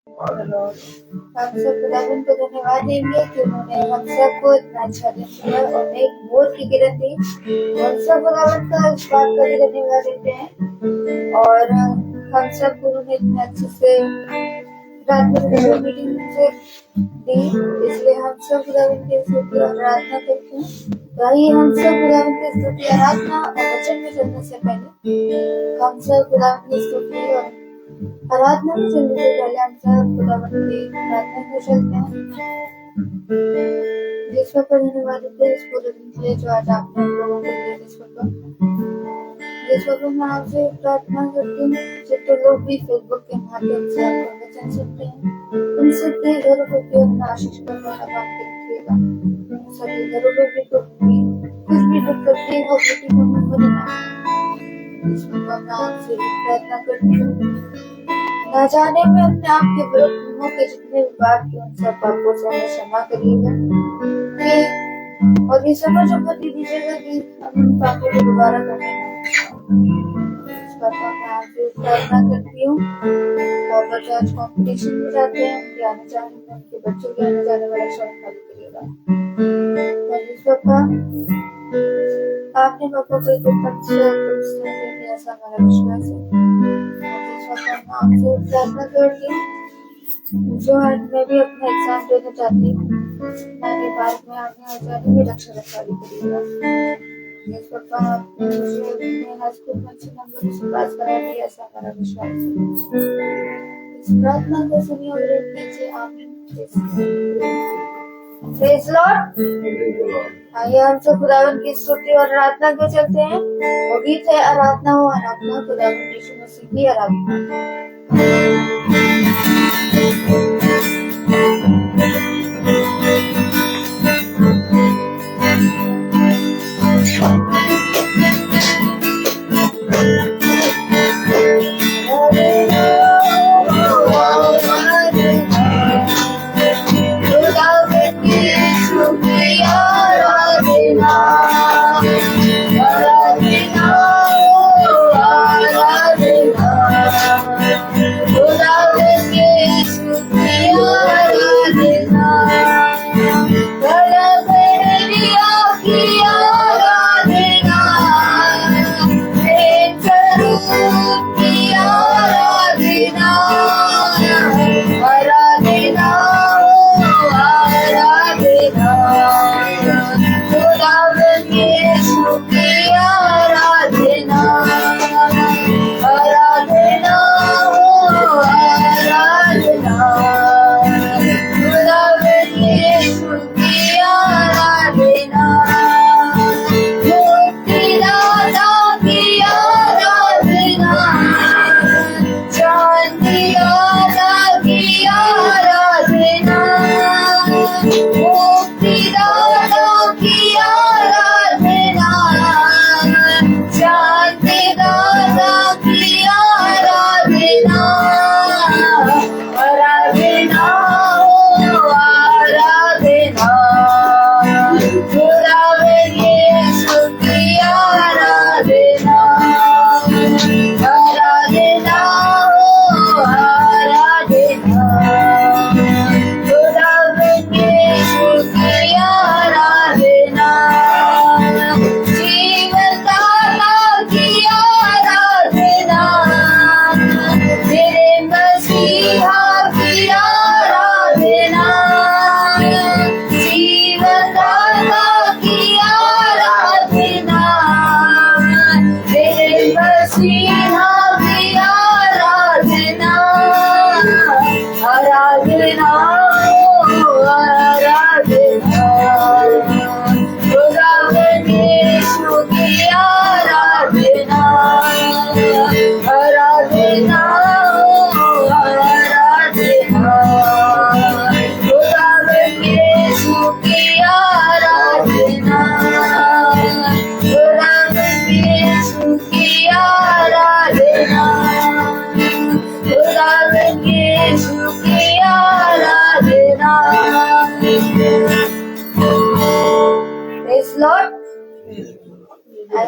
हम सब खुदावन को धन्यवाद देंगे कि उन्होंने हम सबको इतना अच्छा दिन दिया और एक मोर की किरण दी। हम सब खुदावन का इस बात का भी धन्यवाद देते हैं और हम सब उन्होंने इतने अच्छे से रात में मीटिंग से दी, इसलिए हम सब खुदावन की स्तुति और आराधना करते हैं। तो आइए हम सब खुदावन की स्तुति आराधना और वचन में चलने से पहले हम सब खुदावन की स्तुति और आराधना में चलने से पहले हम सब खुदावन की प्रार्थना में चलते हैं। जिस पर धन्यवाद देते हैं इस पूरे दिन के लिए जो आज आपने हम लोगों को दिया। जिस पर मैं आपसे प्रार्थना करती हूँ जितने लोग भी फेसबुक के माध्यम से आपका वचन सुनते हैं उन सबके घरों को भी अपना आशीष का द्वारा बांध के रखिएगा। सभी घरों में भी कुछ भी दुख तकलीफ और किसी को होने ना इस पर मैं आपसे प्रार्थना करती हूँ। न जाने में अपने आप के विरुद्ध मुंहों के जितने भी पाप किए उन सब पापों से हमें क्षमा करिएगा और ये समझ उपलब्धि दीजिएगा कि हम उन पापों को दोबारा करने इस बात को मैं आपसे प्रार्थना करती हूँ। और बच्चे आज कॉम्पिटिशन में जाते हैं उनके आने जाने में उनके बच्चों के आने जाने वाला शौक खाली करिएगा। इस पापा आपने पापा को एक अच्छा ऐसा हमारा विश्वास है। आपसे प्रार्थना करती हूँ जो आज मैं भी अपना एग्जाम देना चाहती हूँ मेरे बाद में आने जाने में रक्षा रखवाली करिएगा। जिस पापा आपने मुझे हाई स्कूल में अच्छे नंबर से पास करा दिया ऐसा हमारा विश्वास है। इस प्रार्थना को सुनिए और कीजिए आमीन। Praise Lord. आइए हम सब खुदावन की स्तुति और आराधना को चलते हैं। वो गीत है आराधना हो आराधना खुदावन यीशु मसीह की आराधना।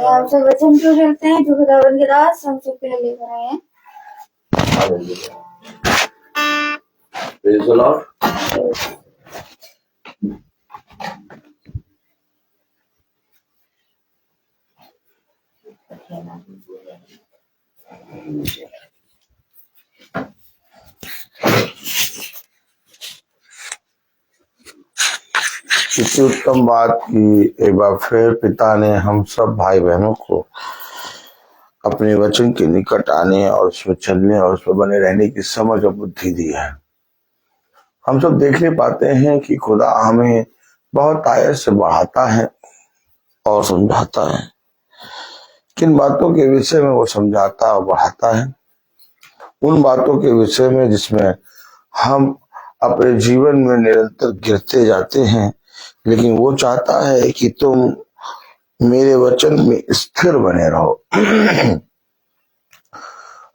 हम सब वचन को चलते हैं जो खुदावन के दास हम सब के लिए लेकर आए हैं। Praise the Lord. इतनी उत्तम बात की एक बार फिर पिता ने हम सब भाई बहनों को अपने वचन के निकट आने और उसमें चलने और उसमें बने रहने की समझ और बुद्धि दी है। हम सब देखने पाते हैं कि खुदा हमें बहुत आयत से बढ़ाता है और समझाता है। किन बातों के विषय में वो समझाता और बढ़ाता है? उन बातों के विषय में जिसमें हम अपने जीवन में निरंतर गिरते जाते हैं, लेकिन वो चाहता है कि तुम मेरे वचन में स्थिर बने रहो।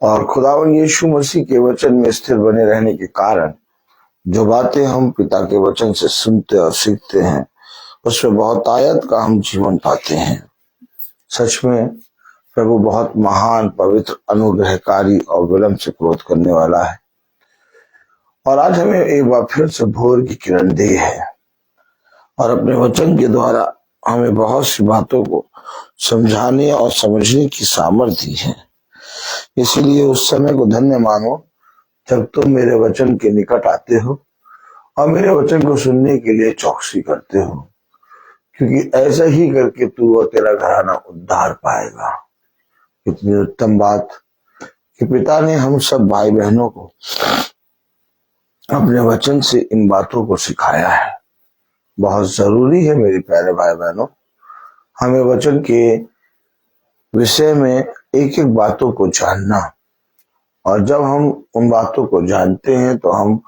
और खुदावन यीशु मसीह के वचन में स्थिर बने रहने के कारण जो बातें हम पिता के वचन से सुनते और सीखते हैं, उसमें बहुत आयत का हम जीवन पाते हैं। सच में प्रभु बहुत महान, पवित्र, अनुग्रहकारी और विलंब से क्रोध करने वाला है। और आज हमें एक बार फिर से भोर की किरण दी है और अपने वचन के द्वारा हमें बहुत सी बातों को समझाने और समझने की सामर्थ्य दी है। इसलिए उस समय को धन्य मानो जब तुम मेरे वचन के निकट आते हो और मेरे वचन को सुनने के लिए चौकसी करते हो, क्योंकि ऐसा ही करके तू और तेरा घराना उद्धार पाएगा। इतनी उत्तम बात कि पिता ने हम सब भाई बहनों को अपने वचन से इन बातों को सिखाया है। बहुत जरूरी है मेरे प्यारे भाई बहनों, हमें वचन के विषय में एक एक बातों को जानना। और जब हम उन बातों को जानते हैं तो हम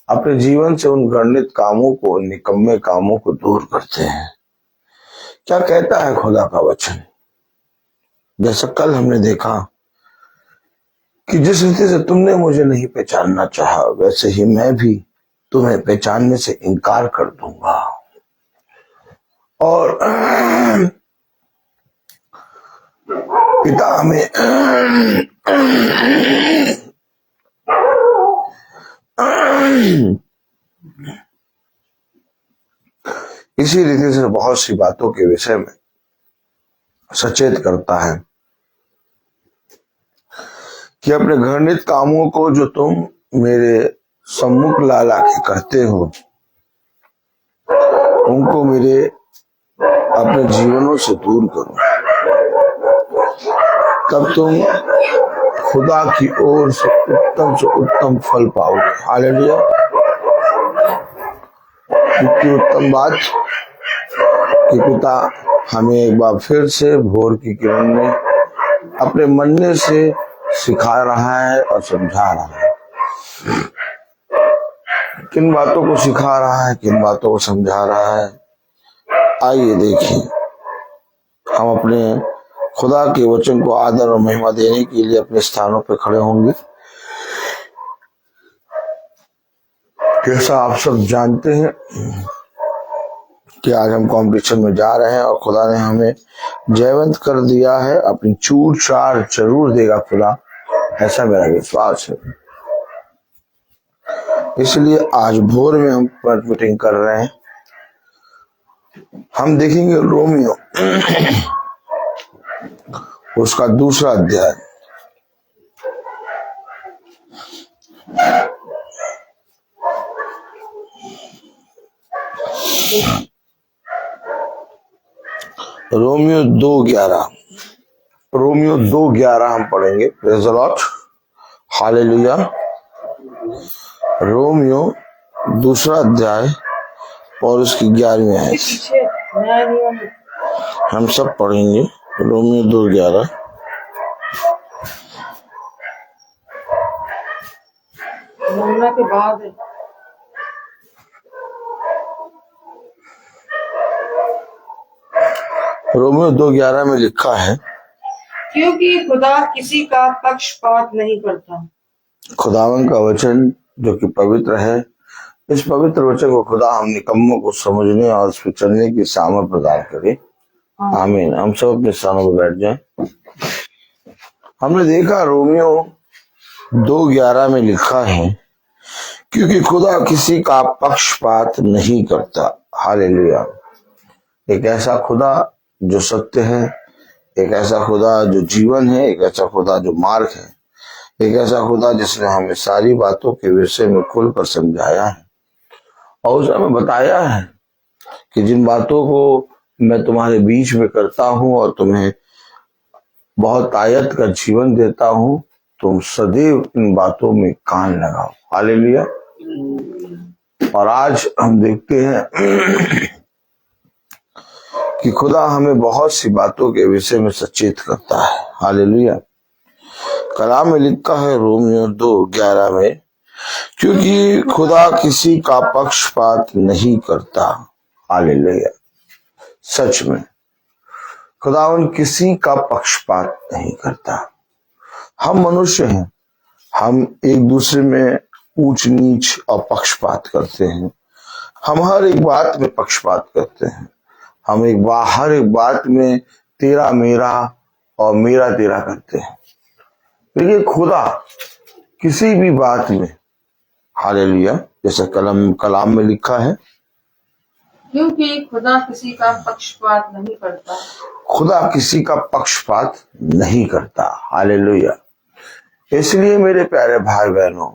अपने जीवन से उन घृणित कामों को, निकम्मे कामों को दूर करते हैं। क्या कहता है खुदा का वचन? जैसा कल हमने देखा कि जिस रीति से तुमने मुझे नहीं पहचानना चाहा, वैसे ही मैं भी तुम्हें पहचानने से इनकार कर दूंगा। और पिता हमें इसी रीति से बहुत सी बातों के विषय में सचेत करता है कि अपने घृणित कामों को जो तुम मेरे सम्मुख ला ला के करते हो, उनको मेरे अपने जीवनों से दूर करो। तब तुम खुदा की ओर से उत्तम फल पाओगे। हालेलुया। इतनी उत्तम बात कि पिता हमें एक बार फिर से भोर की किरण में अपने मनने से सिखा रहा है और समझा रहा है। किन बातों को सिखा रहा है, किन बातों को समझा रहा है, आइए देखिए। हम अपने खुदा के वचन को आदर और महिमा देने के लिए अपने स्थानों पर खड़े होंगे। कैसा आप सब जानते हैं कि आज हम कंपटीशन में जा रहे हैं और खुदा ने हमें जयवंत कर दिया है। अपनी चूड़ चार जरूर देगा खुदा, ऐसा मेरा विश्वास है। इसलिए आज भोर में हम मीटिंग कर रहे हैं। हम देखेंगे रोमियो उसका दूसरा अध्याय। रोमियो 2:11 रोमियो 2:11 हम पढ़ेंगे। Praise the Lord, hallelujah. Romeo दूसरा अध्याय और उसकी 11वीं आयत हम सब पढ़ेंगे। रोमियो 2:11। के बाद रोमियो 2:11 में लिखा है, क्योंकि खुदा किसी का पक्षपात नहीं करता। खुदावन का वचन जो कि पवित्र है, इस पवित्र वचन को खुदा हम निकम्मों को समझने और उस पर चलने की सामर्थ प्रदान करे। आमीन। हम सब अपने स्थानों पर बैठ जाएं। हमने देखा रोमियो 2:11 में लिखा है क्योंकि खुदा किसी का पक्षपात नहीं करता। हालेलुया। एक ऐसा खुदा जो सत्य है, एक ऐसा खुदा जो जीवन है, एक ऐसा खुदा जो मार्ग है, एक ऐसा खुदा जिसने हमें सारी बातों के विषय में खुलकर समझाया है और उसने हमें बताया है कि जिन बातों को मैं तुम्हारे बीच में करता हूं और तुम्हें बहुत आयत का जीवन देता हूं, तुम सदैव इन बातों में कान लगाओ। हालेलुया। और आज हम देखते हैं कि खुदा हमें बहुत सी बातों के विषय में सचेत करता है। हालेलुया। कलाम में लिखा है रोमियो 2:11 में, क्योंकि खुदा किसी का पक्षपात नहीं करता। हालेलुया। सच में खुदावन किसी का पक्षपात नहीं करता। हम मनुष्य हैं, हम एक दूसरे में ऊंच नीच और पक्षपात करते हैं। हम हर एक बात में पक्षपात करते हैं। हम हर एक बात में तेरा मेरा और मेरा तेरा करते हैं। लेकिन खुदा किसी भी बात में, हालेलुया, जैसे कलाम में लिखा है, क्योंकि खुदा किसी का पक्षपात नहीं करता। खुदा किसी का पक्षपात नहीं करता। हालेलुया। इसलिए मेरे प्यारे भाई बहनों,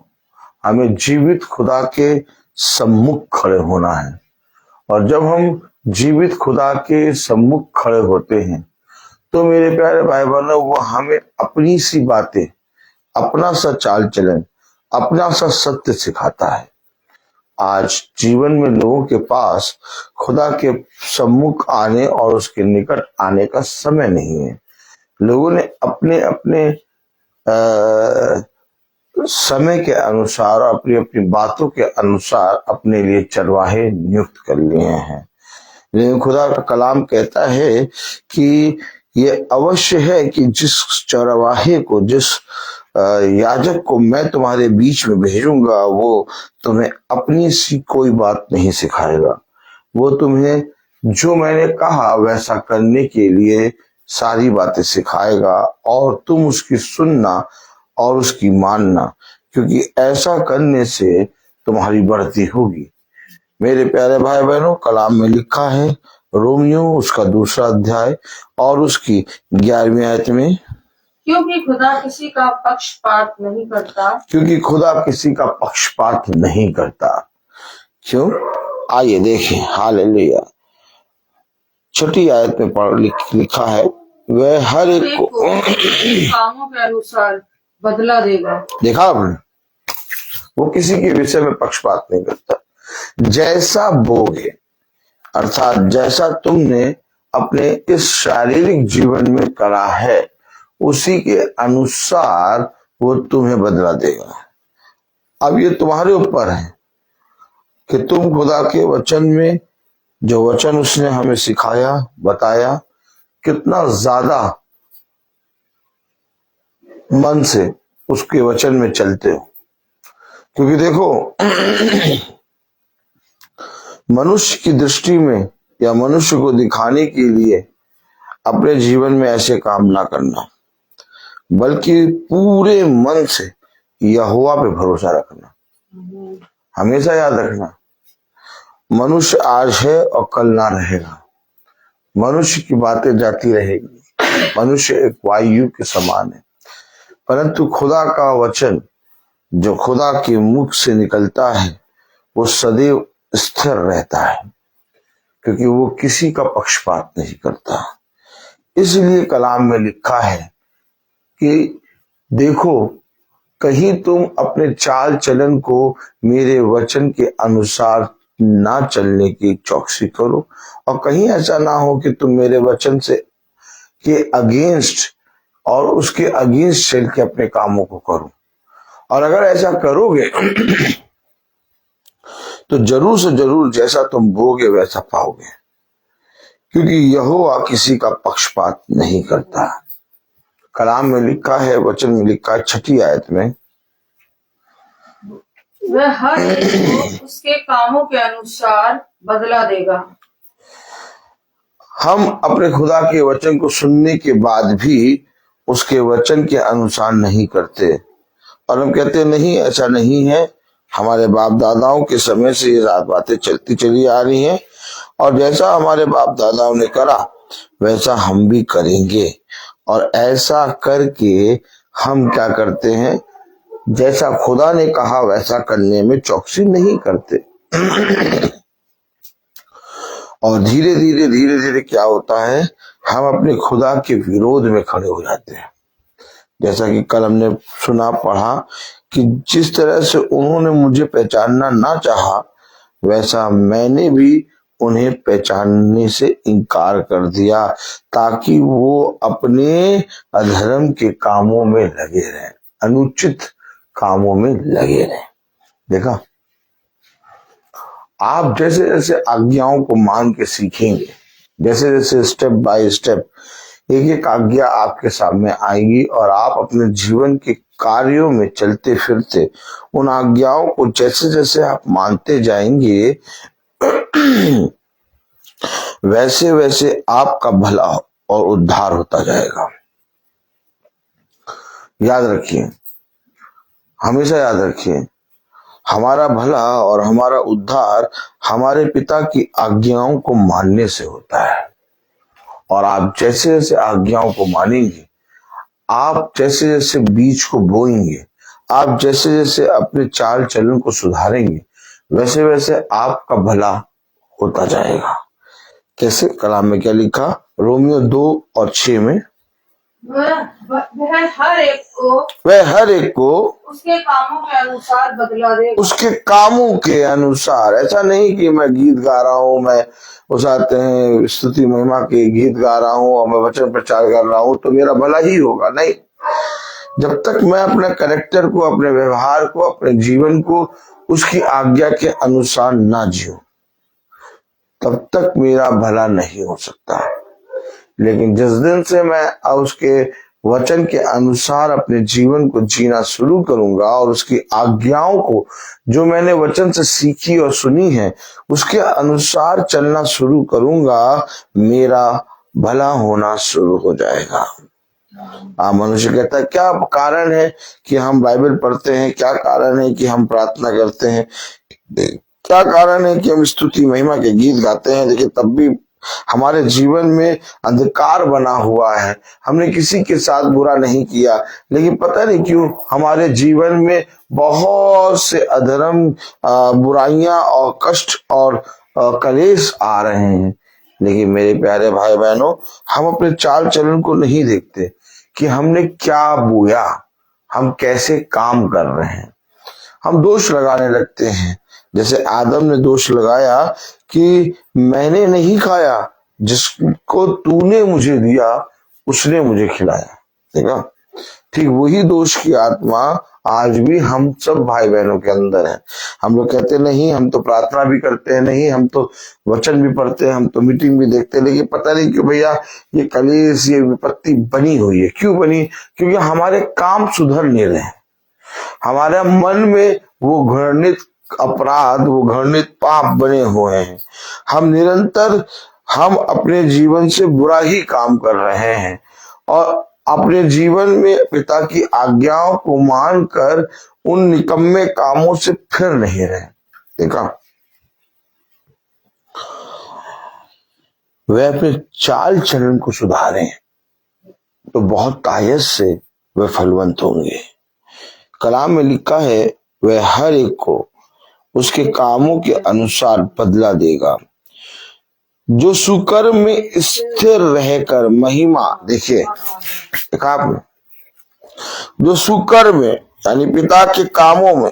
हमें जीवित खुदा के सम्मुख खड़े होना है। और जब हम जीवित खुदा के सम्मुख खड़े होते हैं तो मेरे प्यारे भाई बहनों, वो हमें अपनी सी बातें, अपना सा चाल चलन, अपना सा सत्य सिखाता है। आज जीवन में लोगों के पास खुदा के सम्मुख आने और उसके निकट आने का समय नहीं है। लोगों ने अपने अपने समय के अनुसार, अपनी अपनी बातों के अनुसार अपने लिए चरवाहे नियुक्त कर लिए हैं। लेकिन खुदा का कलाम कहता है कि ये अवश्य है कि जिस चरवाहे को, जिस याजक को मैं तुम्हारे बीच में भेजूंगा, वो तुम्हें अपनी सी कोई बात नहीं सिखाएगा। वो तुम्हें जो मैंने कहा वैसा करने के लिए सारी बातें सिखाएगा और तुम उसकी सुनना और उसकी मानना, क्योंकि ऐसा करने से तुम्हारी बढ़ती होगी। मेरे प्यारे भाई बहनों, कलाम में लिखा है रोमियो उसका 2 अध्याय और उसकी 11वीं आयत में, क्योंकि खुदा किसी का पक्षपात नहीं करता। क्योंकि खुदा किसी का पक्षपात नहीं करता। क्यों? आइए देखें। हालेलुया। 6 आयत में लिखा है, वह हर एक को कामों के अनुसार बदला देगा। देखा आपने, वो किसी के विषय में पक्षपात नहीं करता। जैसा बोगे, अर्थात जैसा तुमने अपने इस शारीरिक जीवन में करा है, उसी के अनुसार वो तुम्हें बदला देगा। अब ये तुम्हारे ऊपर है कि तुम खुदा के वचन में, जो वचन उसने हमें सिखाया, बताया, कितना ज्यादा मन से उसके वचन में चलते हो। क्योंकि देखो, मनुष्य की दृष्टि में या मनुष्य को दिखाने के लिए अपने जीवन में ऐसे काम ना करना, बल्कि पूरे मन से यहोवा पे भरोसा रखना। हमेशा याद रखना, मनुष्य आज है और कल ना रहेगा। मनुष्य की बातें जाती रहेगी। मनुष्य एक वायु के समान है, परंतु खुदा का वचन जो खुदा के मुख से निकलता है वो सदैव स्थिर रहता है, क्योंकि वो किसी का पक्षपात नहीं करता। इसलिए कलाम में लिखा है कि देखो, कहीं तुम अपने चाल चलन को मेरे वचन के अनुसार ना चलने की चौकसी करो, और कहीं ऐसा ना हो कि तुम मेरे वचन से के अगेंस्ट और उसके अगेंस्ट चल के अपने कामों को करो। और अगर ऐसा करोगे तो जरूर से जरूर जैसा तुम बोगे वैसा पाओगे, क्योंकि यहोवा किसी का पक्षपात नहीं करता। कलाम में लिखा है, वचन में लिखा है 6 आयत में, वह हर एक को उसके कामों के अनुसार बदला देगा। हम अपने खुदा के वचन को सुनने के बाद भी उसके वचन के अनुसार नहीं करते और हम कहते नहीं, ऐसा नहीं है, हमारे बाप दादाओं के समय से ये बातें चलती चली आ रही हैं, और जैसा हमारे बाप दादाओं ने करा वैसा हम भी करेंगे। और ऐसा करके हम क्या करते हैं, जैसा खुदा ने कहा वैसा करने में चौकसी नहीं करते। और धीरे धीरे क्या होता है, हम अपने खुदा के विरोध में खड़े हो जाते हैं। जैसा कि कल हमने सुना पढ़ा कि जिस तरह से उन्होंने मुझे पहचानना ना चाहा, वैसा मैंने भी उन्हें पहचानने से इनकार कर दिया, ताकि वो अपने अधर्म के कामों में लगे रहें, अनुचित कामों में लगे रहें। देखा, आप जैसे जैसे आज्ञाओं को मान के सीखेंगे, जैसे जैसे स्टेप बाय स्टेप एक एक आज्ञा आपके सामने आएगी, और आप अपने जीवन के कार्यों में चलते फिरते उन आज्ञाओं को जैसे जैसे आप मानते जाएंगे, वैसे वैसे आपका भला और उद्धार होता जाएगा। याद रखिए, हमेशा याद रखिए, हमारा भला और हमारा उद्धार हमारे पिता की आज्ञाओं को मानने से होता है। और आप जैसे जैसे आज्ञाओं को मानेंगे, आप जैसे जैसे बीज को बोएंगे, आप जैसे जैसे अपने चाल चलन को सुधारेंगे, वैसे वैसे आपका भला होता जाएगा। कैसे? कलाम में क्या लिखा? रोमियो 2:6 में, वह हर एक को उसके कामों के अनुसार बदला देगा। उसके कामों के अनुसार। ऐसा नहीं कि मैं गीत गा रहा हूँ, मैं उसाते हैं स्तुति महिमा के गीत गा रहा हूँ और मैं वचन प्रचार कर रहा हूँ तो मेरा भला ही होगा। नहीं, जब तक मैं अपने कैरेक्टर को, अपने व्यवहार को, अपने जीवन को उसकी आज्ञा के अनुसार ना जीऊं, तब तक मेरा भला नहीं हो सकता। लेकिन जिस दिन से मैं उसके वचन के अनुसार अपने जीवन को जीना शुरू करूंगा और उसकी आज्ञाओं को जो मैंने वचन से सीखी और सुनी है उसके अनुसार चलना शुरू करूंगा, मेरा भला होना शुरू हो जाएगा। मनुष्य कहता है क्या कारण है कि हम बाइबल पढ़ते हैं, क्या कारण है कि हम प्रार्थना करते हैं, क्या कारण है कि हम स्तुति महिमा के गीत गाते हैं, लेकिन तब भी हमारे जीवन में अंधकार बना हुआ है। हमने किसी के साथ बुरा नहीं किया, लेकिन पता नहीं क्यों हमारे जीवन में बहुत से अधर्म, बुराइयां और कष्ट और कलेश आ रहे हैं। लेकिन मेरे प्यारे भाई बहनों, हम अपने चाल चलन को नहीं देखते कि हमने क्या बोया, हम कैसे काम कर रहे हैं। हम दोष लगाने लगते हैं, जैसे आदम ने दोष लगाया कि मैंने नहीं खाया, जिसको तूने मुझे दिया उसने मुझे खिलाया। देखा, ठीक वही दोष की आत्मा आज भी हम सब भाई बहनों के अंदर है। हम लोग कहते नहीं, हम तो प्रार्थना भी करते हैं, नहीं हम तो वचन भी पढ़ते हैं, हम तो मीटिंग भी देखते हैं, लेकिन पता नहीं क्यों भैया ये कलेश, ये विपत्ति बनी हुई है। क्यों बनी? क्योंकि हमारे काम सुधर नहीं रहे, हमारे मन में वो घृणित अपराध, वो घृणित पाप बने हुए हैं। हम अपने जीवन से बुरा ही काम कर रहे हैं और अपने जीवन में पिता की आज्ञाओं को मानकर उन निकम्मे कामों से फिर नहीं रहे। देखा, वे अपने चाल चलन को सुधारें तो बहुत तायत से वे फलवंत होंगे। कलाम में लिखा है, वह हर एक को उसके कामों के अनुसार बदला देगा, जो सुकर्म में स्थिर रहकर महिमा। देखिए, देखा आपने, जो सुकर्म में यानी पिता के कामों में,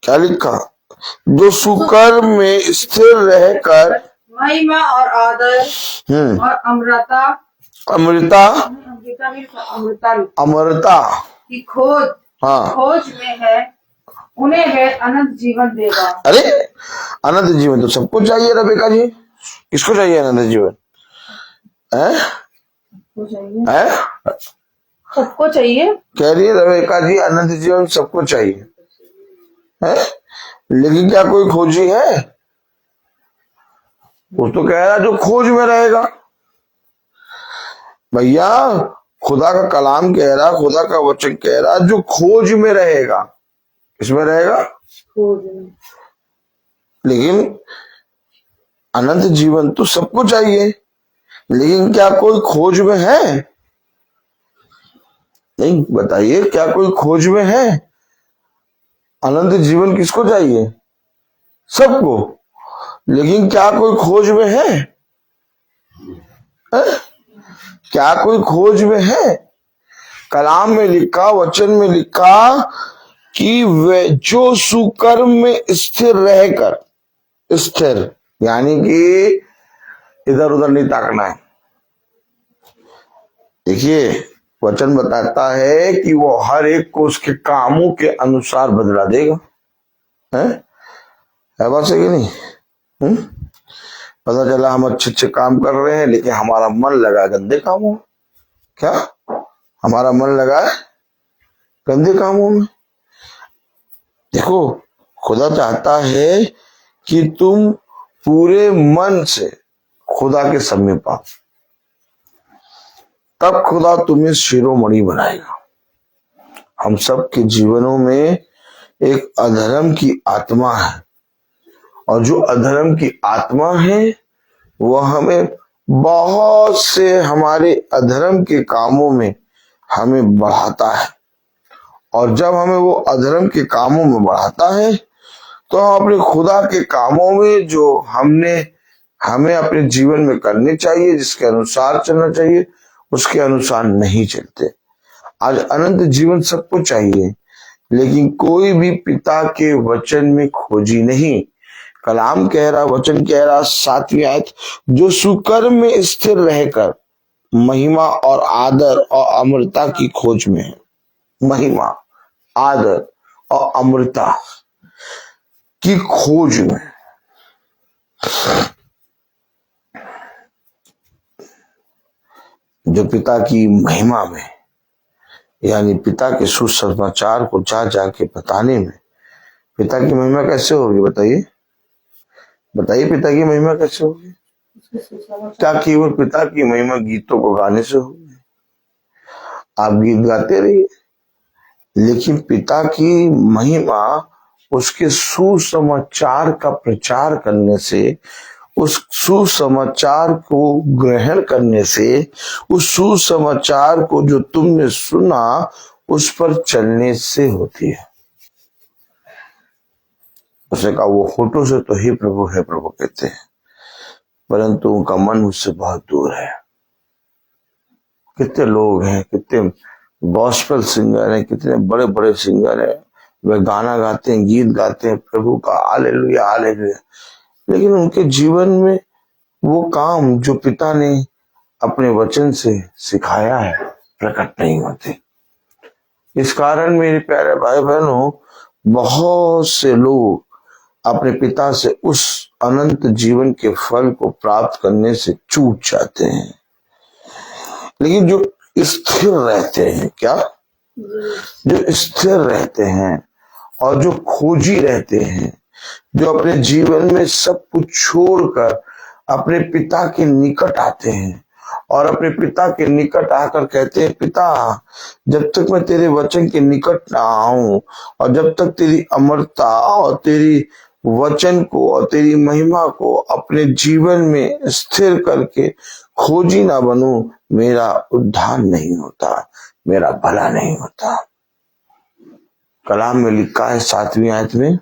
क्या लिखा? जो सुकर्म में स्थिर रहकर महिमा और आदर और अमरता की खोज में है, उन्हें वह अनंत जीवन देगा। अरे अनंत जीवन तो सबको चाहिए रेबेका जी। किसको चाहिए अनंत जीवन? सबको चाहिए, कह रही है रेबेका जी, अनंत जीवन सबको चाहिए है, लेकिन क्या कोई खोजी है? वो तो कह रहा जो खोज में रहेगा। भैया खुदा का कलाम कह रहा, खुदा का वचन कह रहा, जो खोज में रहेगा। किसमें रहेगा? खोज में। लेकिन अनंत जीवन तो सबको चाहिए, लेकिन क्या कोई खोज में है? नहीं, बताइए, क्या कोई खोज में है? अनंत जीवन किसको चाहिए? सबको। लेकिन क्या कोई खोज में है? हैं? क्या कोई खोज में है? कलाम में लिखा, वचन में लिखा कि वे जो सुकर्म में स्थिर रहकर, स्थिर यानी कि इधर उधर नहीं ताकना है। देखिए, वचन बताता है कि वो हर एक को उसके कामों के अनुसार बदला देगा। है बात सही कि नहीं? पता चला हम अच्छे अच्छे काम कर रहे हैं, लेकिन हमारा मन लगा गंदे कामों में। क्या हमारा मन लगा है गंदे कामों में? देखो, खुदा चाहता है कि तुम पूरे मन से खुदा के समीप आओ, तब खुदा तुम्हें शिरोमणि बनाएगा। हम सब के जीवनों में एक अधर्म की आत्मा है, और जो अधर्म की आत्मा है वह हमें बहुत से हमारे अधर्म के कामों में हमें बढ़ाता है। और जब हमें वो अधर्म के कामों में बढ़ाता है, तो हम अपने खुदा के कामों में जो हमें अपने जीवन में करने चाहिए, जिसके अनुसार चलना चाहिए, उसके अनुसार नहीं चलते। आज अनंत जीवन सबको चाहिए, लेकिन कोई भी पिता के वचन में खोजी नहीं। कलाम कह रहा, वचन कह रहा, 7वीं आयत, जो सुकर्म में स्थिर रहकर महिमा और आदर और अमरता की खोज में है। महिमा, आदर और अमरता की खोज में। जो पिता की महिमा में, यानी पिता के सुसमाचार को जा जाके बताने में। पिता की महिमा कैसे होगी? बताइए, पिता की महिमा कैसे होगी? क्या केवल पिता की महिमा गीतों को गाने से होगी? आप गीत गाते रहिए, लेकिन पिता की महिमा उसके सुसमाचार का प्रचार करने से, उस सुसमाचार को ग्रहण करने से, उस सुसमाचार को जो तुमने सुना उस पर चलने से होती है। उसने कहा, वो होठों से तो हे प्रभु कहते हैं, परंतु उनका मन मुझसे बहुत दूर है। कितने लोग हैं, कितने गॉस्पेल सिंगर हैं, कितने बड़े बड़े सिंगर हैं, वे गाना गाते हैं, गीत गाते हैं प्रभु का, हालेलुया हालेलुया, लेकिन उनके जीवन में वो काम जो पिता ने अपने वचन से सिखाया है प्रकट नहीं होते। इस कारण मेरे प्यारे भाई बहनों, बहुत से लोग अपने पिता से उस अनंत जीवन के फल को प्राप्त करने से चूक जाते हैं। लेकिन जो स्थिर रहते हैं, क्या? जो स्थिर रहते हैं और जो खोजी रहते हैं, जो अपने जीवन में सब कुछ छोड़कर अपने पिता के निकट आते हैं और अपने पिता के निकट आकर कहते हैं, पिता, जब तक मैं तेरे वचन के निकट ना आऊं और जब तक तेरी अमरता और तेरी वचन को और तेरी महिमा को अपने जीवन में स्थिर करके खोजी ना बनूं, मेरा उद्धार नहीं होता, मेरा भला नहीं होता। कलाम में लिखा है 7वीं आयत में,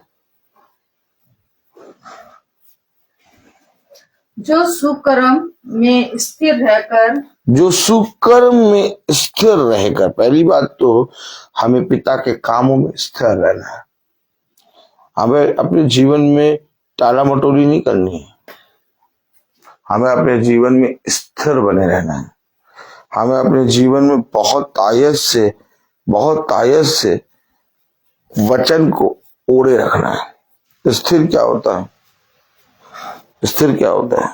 जो सुकर्म में स्थिर रहकर, जो सुकर्म में स्थिर रहेगा। पहली बात तो हमें पिता के कामों में स्थिर रहना है। हमें अपने जीवन में टाला मटोली नहीं करनी है। हमें अपने जीवन में स्थिर बने रहना है। हमें अपने जीवन में बहुत आयत से वचन को ओढ़े रखना है। स्थिर क्या होता है? स्थिर क्या होता है?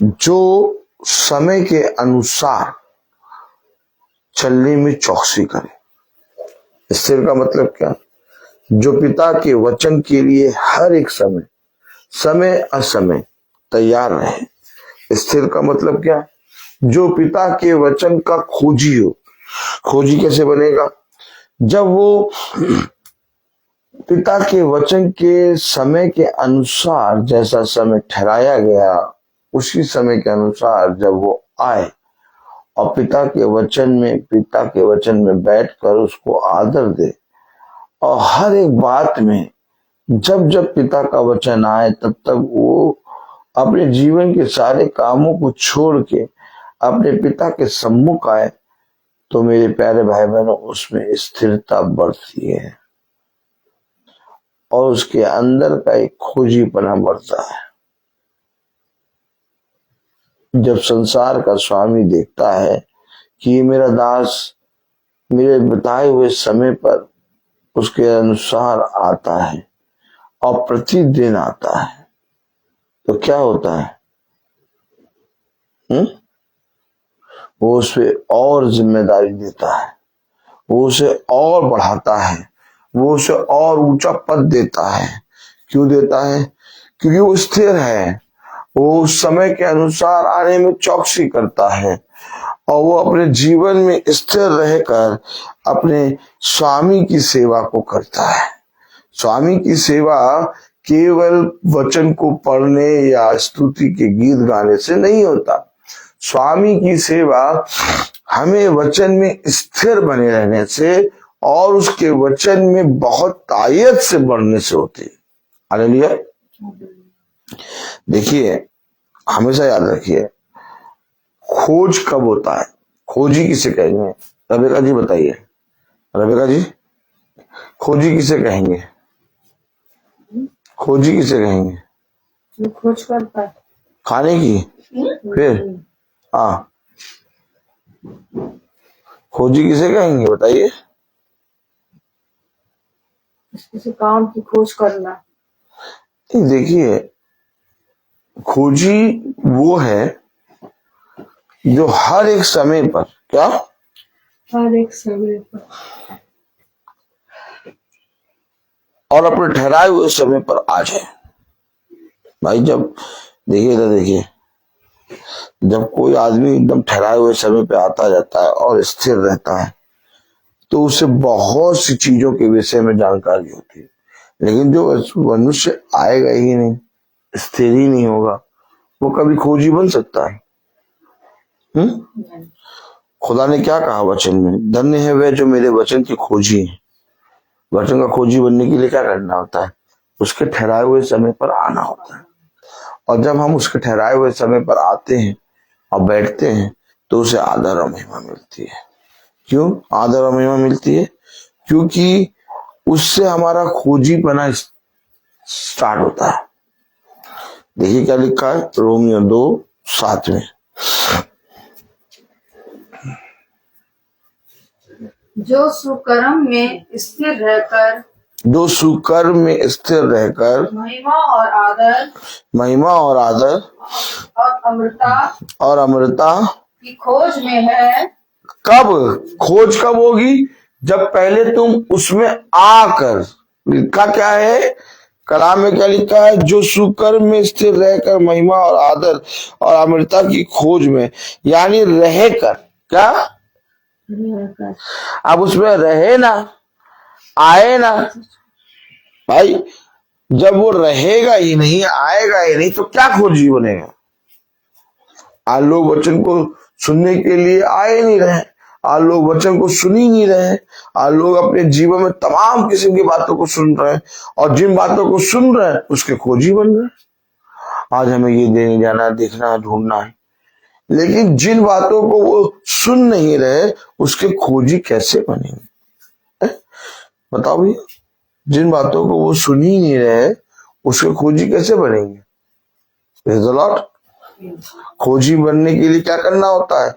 जो समय के अनुसार चलने में चौकसी करे। स्थिर का मतलब क्या? जो पिता के वचन के लिए हर एक समय असमय तैयार रहे। स्थिर का मतलब क्या? जो पिता के वचन का खोजी हो। खोजी कैसे बनेगा? जब वो पिता के वचन के समय के अनुसार जैसा समय ठहराया गया, उसी समय के अनुसार जब वो आए और पिता के वचन में बैठकर उसको आदर दे, और हर एक बात में जब जब पिता का वचन आए तब तक वो अपने जीवन के सारे कामों को छोड़ के अपने पिता के सम्मुख आए, तो मेरे प्यारे भाई बहनों उसमें स्थिरता बढ़ती है और उसके अंदर का एक खोजीपना बढ़ता है। जब संसार का स्वामी देखता है कि ये मेरा दास मेरे बताए हुए समय पर उसके अनुसार आता है और प्रतिदिन आता है, तो क्या होता है? वो उसे और जिम्मेदारी देता है, वो उसे और बढ़ाता है, वो उसे और ऊंचा पद देता है। क्यों देता है? क्योंकि वो स्थिर है, वो उस समय के अनुसार आने में चौकसी करता है और वो अपने जीवन में स्थिर रहकर अपने स्वामी की सेवा को करता है। स्वामी की सेवा केवल वचन को पढ़ने या स्तुति के गीत गाने से नहीं होता। स्वामी की सेवा हमें वचन में स्थिर बने रहने से और उसके वचन में बहुत तायत से बढ़ने से होती है। हालेलुया। देखिए, हमेशा याद रखिए, खोज कब होता है? खोजी किसे कहेंगे? रबेका जी बताइए, रबेका जी, खोजी किसे कहेंगे? खोजी किसे कहेंगे? जो खोज करता है खाने की। फिर हाँ, खोजी किसे कहेंगे बताइए? किसी काम की खोज करना। देखिए, खोजी वो है जो हर एक समय पर, क्या? हर एक समय पर और अपने ठहराए हुए समय पर आ जाए। भाई जब देखिए, जब कोई आदमी एकदम ठहराए हुए समय पे आता जाता है और स्थिर रहता है, तो उसे बहुत सी चीजों के विषय में जानकारी होती है। लेकिन जो मनुष्य आएगा ही नहीं, स्थिर ही नहीं होगा, वो कभी खोजी बन सकता है? खुदा ने क्या कहा वचन में? धन्य है वे जो मेरे वचन की खोजी है। वचन का खोजी बनने के लिए क्या करना होता है? उसके ठहराए हुए समय पर आना होता है। और जब हम उसके ठहराए हुए समय पर आते हैं और बैठते हैं, तो उसे आदर और महिमा मिलती है। क्यों आदर और महिमा मिलती है? क्योंकि उससे हमारा खोजीपना स्टार्ट होता है। देखिए क्या लिखा है रोमियो 2:7 में। जो सुकर्म में स्थिर रहकर महिमा और आदर और अमृता की खोज में है। खोज कब होगी? जब पहले तुम उसमें आकर, लिखा क्या है कलाम में? क्या लिखा है? जो सुकर्म में स्थिर रहकर महिमा और आदर और अमृता की खोज में, यानी रहकर। क्या? अब उसमें रहे ना, आए ना। भाई जब वो रहेगा ही नहीं, आएगा ही नहीं, तो क्या खोजी बनेगा? आज लोग वचन को सुनने के लिए आए नहीं रहे, आज लोग वचन को सुन ही नहीं रहे। आज लोग अपने जीवन में तमाम किस्म की बातों को सुन रहे हैं और जिन बातों को सुन रहे हैं उसके खोजी बन रहे हैं। आज हमें ये देने जाना, देखना, ढूंढना है, लेकिन जिन बातों को वो सुन नहीं रहे उसके खोजी कैसे बनेंगे? बताओ भैया, जिन बातों को वो सुन ही नहीं रहे उसके खोजी कैसे बनेंगे? Praise the Lord. खोजी बनने के लिए क्या करना होता है?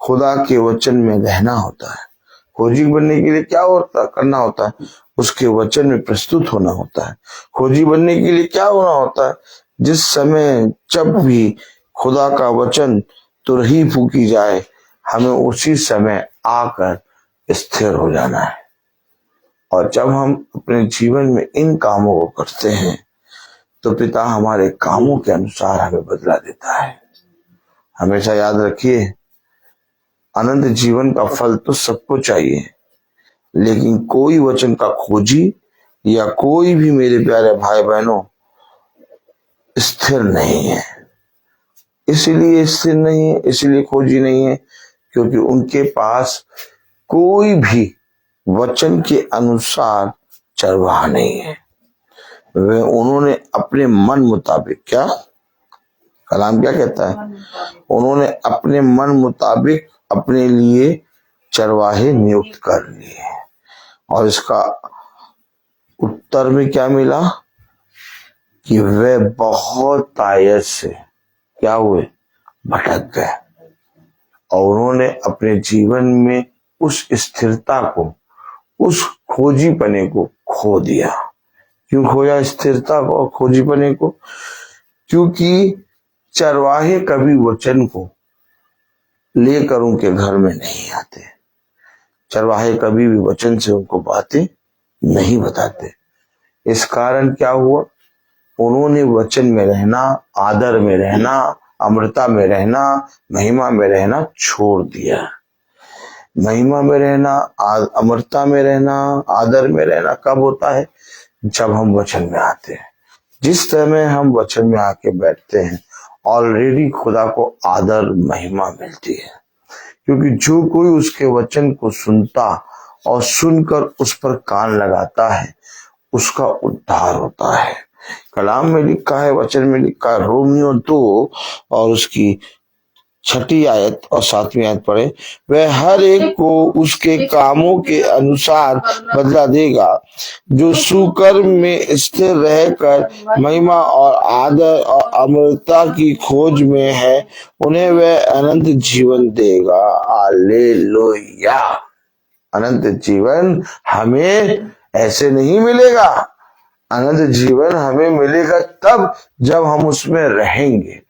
खुदा के वचन में रहना होता है। खोजी बनने के लिए क्या करना होता है? उसके वचन में प्रस्तुत होना होता है। खोजी बनने के लिए क्या होना होता है? जिस समय जब भी खुदा का वचन तुरही फूकी जाए, हमें उसी समय आकर स्थिर हो जाना है। और जब हम अपने जीवन में इन कामों को करते हैं, तो पिता हमारे कामों के अनुसार हमें बदला देता है। हमेशा याद रखिए, अनंत जीवन का फल तो सबको चाहिए, लेकिन कोई वचन का खोजी या कोई भी मेरे प्यारे भाई बहनों स्थिर नहीं है। इसलिए स्थिर नहीं है, इसलिए खोजी नहीं है क्योंकि उनके पास कोई भी वचन के अनुसार चरवाहा नहीं है। वे उन्होंने अपने मन मुताबिक, क्या कलाम क्या कहता है, उन्होंने अपने मन मुताबिक अपने लिए चरवाहे नियुक्त कर लिए। और इसका उत्तर में क्या मिला कि वे बहुत तायत से क्या हुए, भटक गए और उन्होंने अपने जीवन में उस स्थिरता को, उस खोजीपने को खो दिया। क्यों खोया स्थिरता को और खोजीपने को? क्योंकि चरवाहे कभी वचन को लेकर उनके घर में नहीं आते, चरवाहे कभी भी वचन से उनको बातें नहीं बताते। इस कारण क्या हुआ, उन्होंने वचन में रहना, आदर में रहना, अमृता में रहना, महिमा में रहना छोड़ दिया। महिमा में रहना, अमृता में रहना, आदर में रहना कब होता है? जब हम वचन में आते हैं। जिस समय हम वचन में आके बैठते हैं ऑलरेडी खुदा को आदर महिमा मिलती है, क्योंकि जो कोई उसके वचन को सुनता और सुनकर उस पर कान लगाता है उसका उद्धार होता है। कलाम में लिखा है, वचन में लिखा है, रोमियो 2 और उसकी 6 आयत और 7 आयत पढ़े, वह हर एक को उसके कामों के अनुसार बदला देगा। जो सुकर्म में स्थिर रहकर महिमा और आदर और अमरता की खोज में है उन्हें वह अनंत जीवन देगा। हालेलुया। अनंत जीवन हमें ऐसे नहीं मिलेगा। अनंत जीवन हमें मिलेगा तब जब हम उसमें रहेंगे,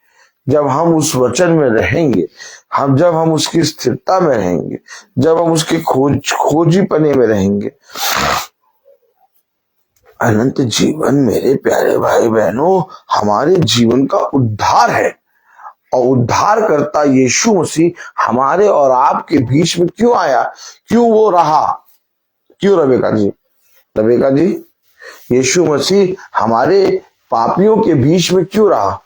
जब हम उस वचन में रहेंगे, जब हम उसकी स्थिरता में रहेंगे, जब हम उसके खोजीपने में रहेंगे। अनंत जीवन मेरे प्यारे भाई बहनों हमारे जीवन का उद्धार है। और उद्धार करता यीशु मसीह हमारे और आपके बीच में क्यों आया, क्यों वो रहा, क्यों रबेका जी यीशु मसीह हमारे पापियों के बीच में क्यों रहा?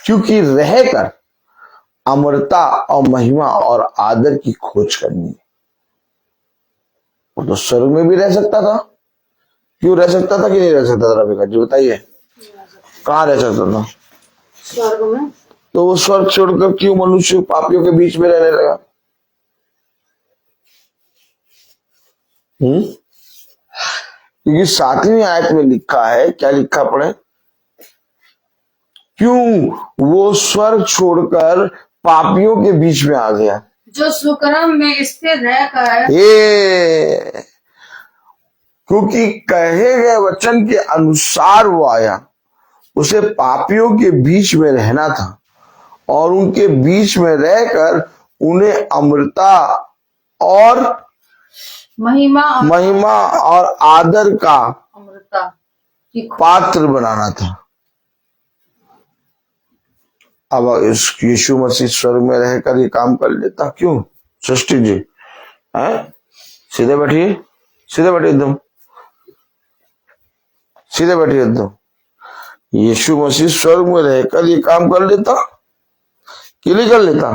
क्योंकि रहकर अमरता और महिमा और आदर की खोज करनी। वो तो स्वर्ग में भी रह सकता था, क्यों रह सकता था कि नहीं रह सकता था रबेका जी बताइए? कहाँ रह सकता था? स्वर्ग में। तो वो स्वर्ग छोड़कर क्यों मनुष्य पापियों के बीच में रहने लगा? क्योंकि 7वीं आयत में लिखा है, क्या लिखा पढ़े, क्यों वो स्वर्ग छोड़कर पापियों के बीच में आ गया? जो सुकर्म में स्थिर रहकर, क्योंकि कहे गए वचन के अनुसार वो आया। उसे पापियों के बीच में रहना था और उनके बीच में रहकर उन्हें अमृता और महिमा और आदर का अमृता की पात्र बनाना था। अब इस यीशु मसीह स्वर्ग में रहकर ये काम कर लेता क्यों? सृष्टि जी सीधे बैठिए, एकदम सीधे बैठिए एकदम। यीशु मसीह स्वर्ग में रहकर ये काम कर लेता, क्यों नहीं कर लेता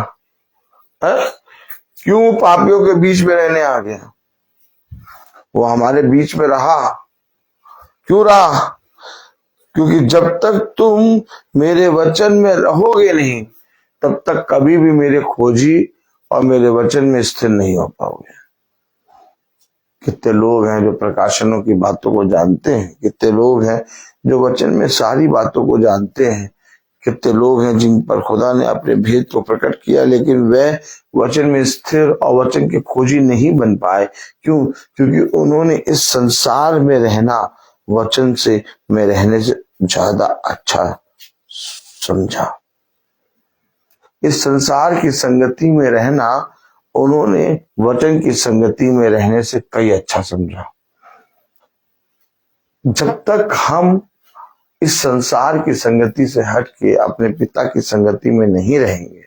है? क्यों पापियों के बीच में रहने आ गया? वो हमारे बीच में रहा, क्यों रहा? क्योंकि जब तक तुम मेरे वचन में रहोगे नहीं तब तक कभी भी मेरे खोजी और मेरे वचन में स्थिर नहीं हो पाओगे। कितने लोग हैं जो प्रकाशनों की बातों को जानते हैं, कितने लोग हैं जो वचन में सारी बातों को जानते हैं, कितने लोग हैं जिन पर खुदा ने अपने भेद को प्रकट किया लेकिन वह वचन में स्थिर और वचन के खोजी नहीं बन पाए। क्यों? क्योंकि उन्होंने इस संसार में रहना वचन से में रहने से ज्यादा अच्छा समझा। इस संसार की संगति में रहना उन्होंने वचन की संगति में रहने से कई अच्छा समझा। जब तक हम इस संसार की संगति से हट के अपने पिता की संगति में नहीं रहेंगे,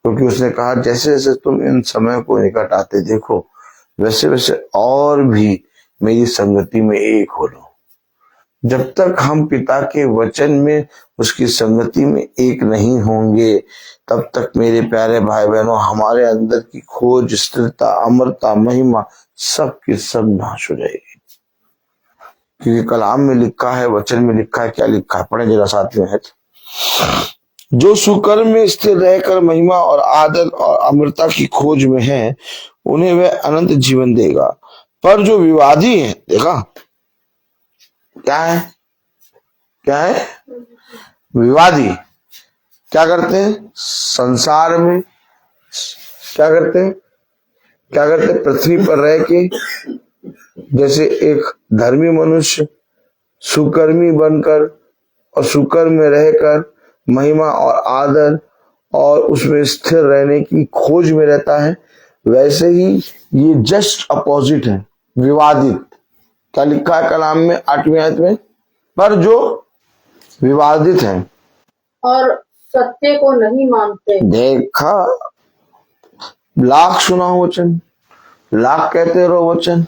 क्योंकि उसने कहा जैसे जैसे तुम इन समय को निकट आते देखो वैसे वैसे और भी मेरी संगति में एक हो लो। जब तक हम पिता के वचन में उसकी संगति में एक नहीं होंगे, तब तक मेरे प्यारे भाई बहनों हमारे अंदर की खोज, स्थिरता, अमरता, महिमा सब की सब नाश हो जाएगी। क्योंकि कलाम में लिखा है, वचन में लिखा है, क्या लिखा है, पढ़े जरा साथ में है। जो सुकर्म में स्थिर रहकर महिमा और आदर और अमरता की खोज में है, उन्हें वह अनंत जीवन देगा। पर जो विवादी है, देखा क्या है, क्या है, विवादी क्या करते हैं संसार में, क्या करते हैं, क्या करते हैं, पृथ्वी पर रह के जैसे एक धर्मी मनुष्य सुकर्मी बनकर और सुकर्म में रहकर महिमा और आदर और उसमें स्थिर रहने की खोज में रहता है, वैसे ही ये जस्ट अपोजिट है, विवादित। क्या लिखा है कलाम में 8वीं आयत में, पर जो विवादित है और सत्य को नहीं मानते। देखा, लाख सुनाओ वचन, लाख कहते रहो वचन,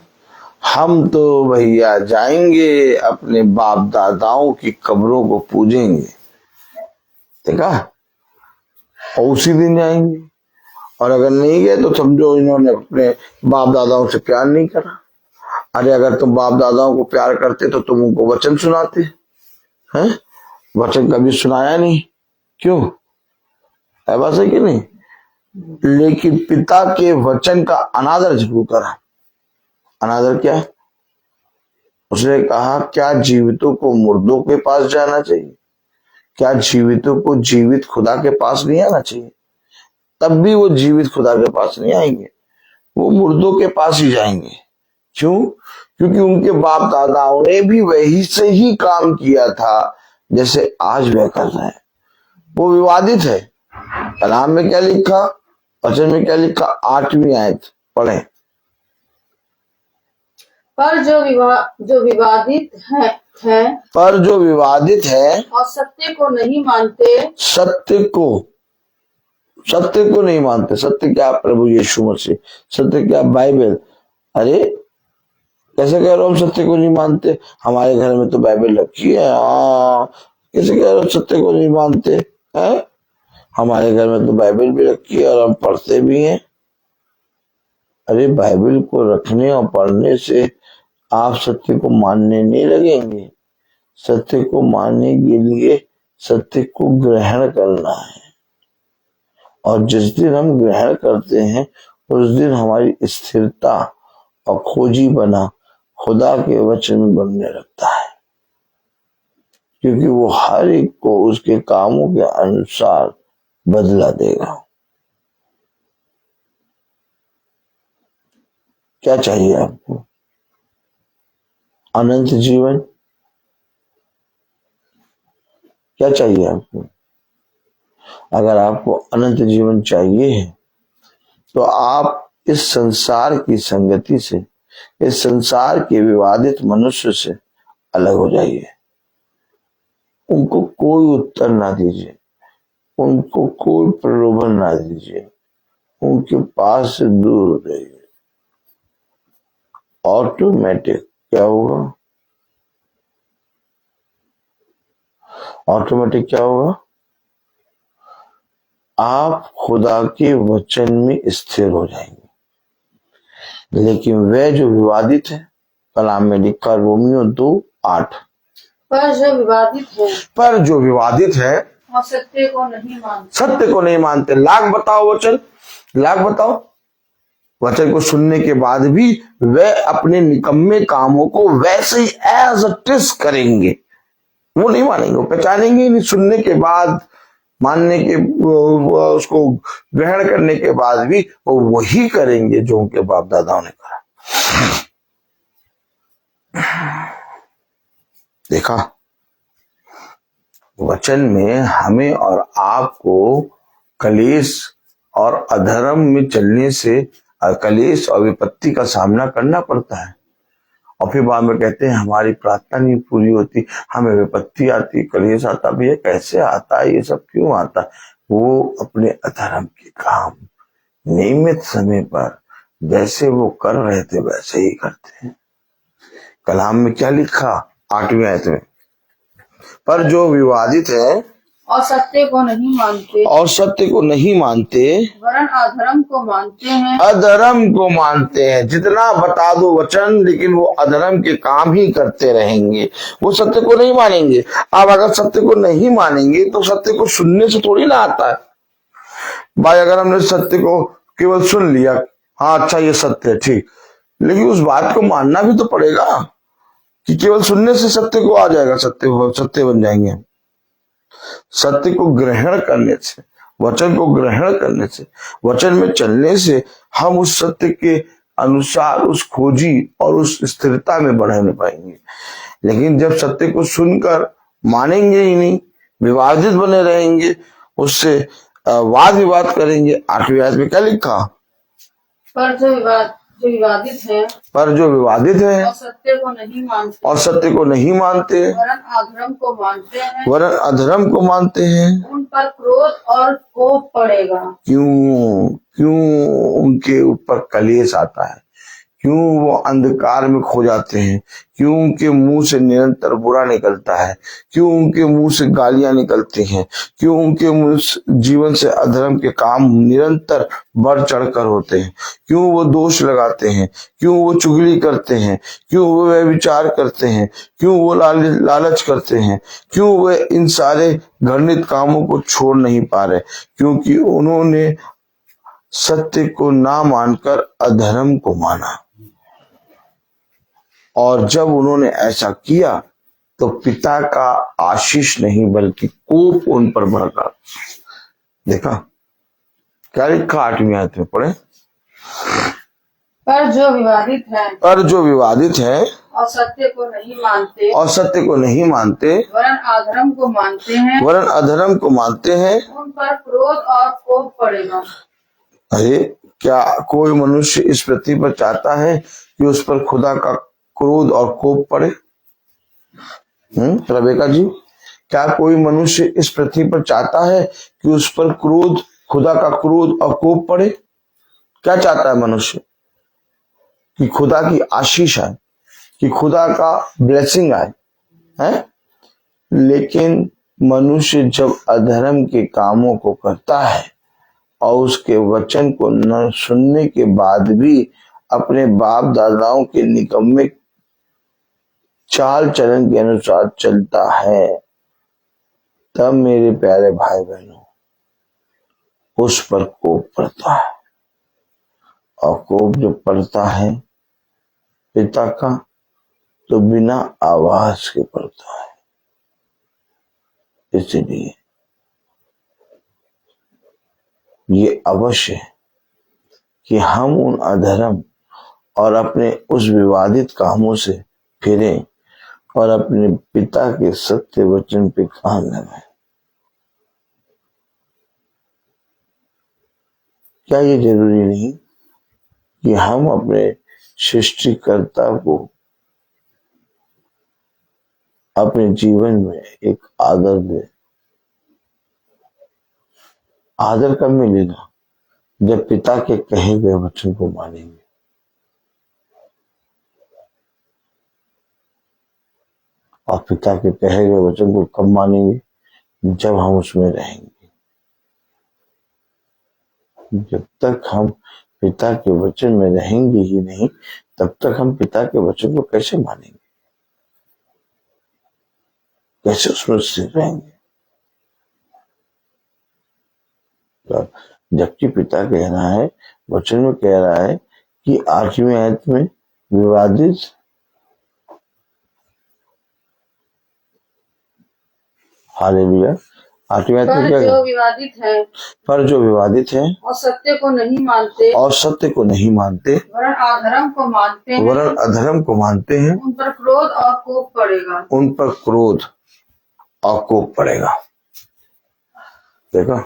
हम तो भैया जाएंगे अपने बाप दादाओं की कब्रों को पूजेंगे, देखा, और उसी दिन जाएंगे। और अगर नहीं गए तो समझो इन्होंने अपने बाप दादाओं से प्यार नहीं करा। अरे अगर तुम बाप दादाओं को प्यार करते तो तुम उनको वचन सुनाते हैं, वचन कभी सुनाया नहीं, क्यों, है बात है कि नहीं। लेकिन पिता के वचन का अनादर जरूर करा। अनादर क्या, उसने कहा क्या जीवितों को मुर्दों के पास जाना चाहिए, क्या जीवितों को जीवित खुदा के पास नहीं आना चाहिए। तब भी वो जीवित खुदा के पास नहीं आएंगे, वो मुर्दों के पास ही जाएंगे। क्यों, क्योंकि उनके बाप दादाओं ने भी वही से ही काम किया था जैसे आज वह कर रहे हैं। वो विवादित है। कलाम में क्या लिखा, वचन में क्या लिखा, 8वीं आयत पढ़े। पर जो विवादित है पर जो विवादित है और सत्य को नहीं मानते, सत्य को नहीं मानते। सत्य क्या, प्रभु यीशु मसीह। सत्य क्या, बाइबल। अरे कैसे कह रहे हो हम सत्य को नहीं मानते, हमारे घर में तो बाइबल रखी है। कैसे कह रहे हो सत्य को नहीं मानते हैं, हमारे घर में तो बाइबल भी रखी है और हम पढ़ते भी हैं। अरे बाइबल को रखने और पढ़ने से आप सत्य को मानने नहीं लगेंगे। सत्य को मानने के लिए सत्य को ग्रहण करना है, और जिस दिन हम ग्रहण करते हैं उस दिन हमारी स्थिरता और खोजी बना खुदा के वचन में बनने लगता है। क्योंकि वो हर एक को उसके कामों के अनुसार बदला देगा। क्या चाहिए आपको, अनंत जीवन, क्या चाहिए आपको। अगर आपको अनंत जीवन चाहिए तो आप इस संसार की संगति से, इस संसार के विवादित मनुष्य से अलग हो जाइए। उनको कोई उत्तर ना दीजिए, उनको कोई प्रलोभन ना दीजिए, उनके पास से दूर हो जाइए। ऑटोमेटिक क्या होगा, ऑटोमेटिक क्या होगा, आप खुदा के वचन में स्थिर हो जाएंगे। लेकिन वे जो विवादित है, कलाम में लिखा रोमियो 2:8, पर जो विवादित है और सत्य को नहीं मानते। लाख बताओ वचन, लाख बताओ वचन को सुनने के बाद भी वे अपने निकम्मे कामों को वैसे ही एज इट इज करेंगे। वो नहीं मानेंगे, वो पहचानेंगे नहीं। सुनने के बाद, मानने के, उसको ग्रहण करने के बाद भी वो वही करेंगे जो उनके बाप दादाओं ने करा। देखा, वचन में हमें और आपको कलेश और अधर्म में चलने से, कलेश और विपत्ति का सामना करना पड़ता है। और फिर बाद में कहते हैं हमारी प्रार्थना नहीं पूरी होती, हमें विपत्ति आती, कलेश आता। भैया कैसे आता है, ये सब क्यों आता है। वो अपने अधर्म के काम नियमित समय पर जैसे वो कर रहे थे वैसे ही करते हैं। कलाम में क्या लिखा 8वीं आयत में, पर जो विवादित है और सत्य को नहीं मानते, और सत्य को नहीं मानते, वरन अधर्म को मानते हैं, अधर्म को मानते हैं। जितना बता दो वचन, लेकिन वो अधर्म के काम ही करते रहेंगे, वो सत्य को नहीं मानेंगे। अब अगर सत्य को नहीं मानेंगे तो सत्य को सुनने से थोड़ी ना आता है भाई। अगर हमने सत्य को केवल सुन लिया, हाँ अच्छा ये सत्य है ठीक, लेकिन उस बात को मानना भी तो पड़ेगा कि केवल सुनने से सत्य को आ जाएगा, सत्य बन जाएंगे। सत्य को ग्रहण करने से, वचन को ग्रहण करने से, वचन में चलने से हम उस सत्य के अनुसार उस खोजी और उस स्थिरता में बढ़ने पाएंगे। लेकिन जब सत्य को सुनकर मानेंगे ही नहीं, विवादित बने रहेंगे, उससे वाद विवाद करेंगे। 8वीं आयत में क्या लिखा, पर जो विवादित है, पर जो विवादित है और सत्य को नहीं मानते, और सत्य को नहीं मानते, वरन अधर्म को मानते हैं, वरन अधर्म को मानते हैं, उन पर क्रोध और कोप पड़ेगा। क्यों क्यों उनके ऊपर कलेश आता है, क्यों वो अंधकार में खो जाते हैं, क्यों उनके मुंह से निरंतर बुरा निकलता है, क्यों उनके मुंह से गालियां निकलती हैं, क्यों उनके जीवन से अधर्म के काम निरंतर बढ़ चढ़कर होते हैं, क्यों वो दोष लगाते हैं, क्यों वो चुगली करते हैं, क्यों वो व्यभिचार करते हैं, क्यों वो लालच करते हैं, क्यों वे इन सारे घृणित कामों को छोड़ नहीं पा रहे, क्योंकि उन्होंने सत्य को ना मानकर अधर्म को माना। और जब उन्होंने ऐसा किया तो पिता का आशीष नहीं बल्कि कोप उन पर भड़का। देखा क्या लिखा 8वीं आयत में, पढ़े। पर जो विवादित है, पर जो विवादित है और सत्य को नहीं मानते, और सत्य को नहीं मानते, वरन अधर्म को मानते हैं, वरन अधर्म को मानते हैं, उन पर क्रोध और कोप पड़ेगा। अरे क्या कोई मनुष्य इस पृथ्वी पर चाहता है कि उस पर खुदा का क्रोध और कोप पड़े? रेबेका जी, क्या कोई मनुष्य इस पृथ्वी पर चाहता है कि उस पर क्रोध, खुदा का क्रोध और कोप पड़े? क्या चाहता है मनुष्य? कि खुदा की आशीष आए, कि खुदा का ब्लेसिंग आए, है? लेकिन मनुष्य जब अधर्म के कामों को करता है और उसके वचन को न सुनने के बाद भी अपने बाप दादाओं के निकम्मे चाल चलन के अनुसार चलता है, तब मेरे प्यारे भाई बहनों उस पर कोप पड़ता है। और कोप जो पड़ता है पिता का, तो बिना आवाज के पड़ता है। इसलिए ये अवश्य है कि हम उन अधर्म और अपने उस विवादित कामों से फिरें और अपने पिता के सत्य वचन पे कान लगाएं। क्या ये जरूरी नहीं कि हम अपने सृष्टिकर्ता को अपने जीवन में एक आदर दें? आदर कब मिलेगा? जब पिता के कहे गए वचन को मानेंगे। और पिता के कहे गए वचन को कब मानेंगे? जब हम उसमें रहेंगे। जब तक हम पिता के वचन में रहेंगे ही नहीं, तब तक हम पिता के वचन को कैसे मानेंगे, कैसे उसमें स्थिर रहेंगे? तो जबकि पिता कह रहा है, वचन में कह रहा है कि 8वीं आयत में विवादित, हालेलुया, 8वीं आयत में क्या जो विवादित है, पर जो विवादित है और सत्य को नहीं मानते, और सत्य को नहीं मानते, वरन अधर्म को मानते हैं, वरन अधर्म को मानते हैं, उन पर क्रोध और कोप पड़ेगा। उन पर क्रोध और कोप पड़ेगा। देखा?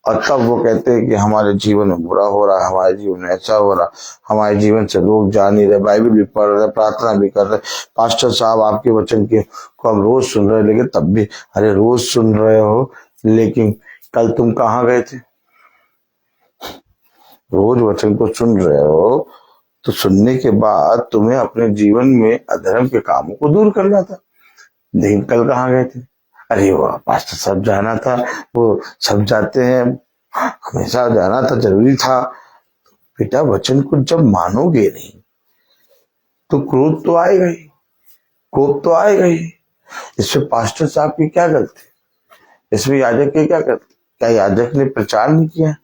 और तब वो कहते हैं कि हमारे जीवन में बुरा हो रहा है, हमारे जीवन में ऐसा हो रहा, हमारे जीवन से लोग जा नहीं रहे, बाइबल भी पढ़ रहे, प्रार्थना भी कर रहे, पास्टर साहब आपके वचन के को हम रोज सुन रहे, लेकिन तब भी, अरे रोज सुन रहे हो, लेकिन कल तुम कहाँ गए थे? रोज वचन को सुन रहे हो, तो सुनने के बाद तुम्हें अपने जीवन में अधर्म के कामों को दूर करना था। लेकिन कल कहाँ गए थे? अरे वाह, पास्टर साहब जाना था, वो सब जाते हैं, हमेशा जाना था, जरूरी था। बेटा, वचन को जब मानोगे नहीं तो क्रोध तो आएगा ही, कोप तो आएगा ही। इसमें पास्टर साहब की क्या गलती? इसमें याजक की क्या गलती? क्या याजक ने प्रचार नहीं किया,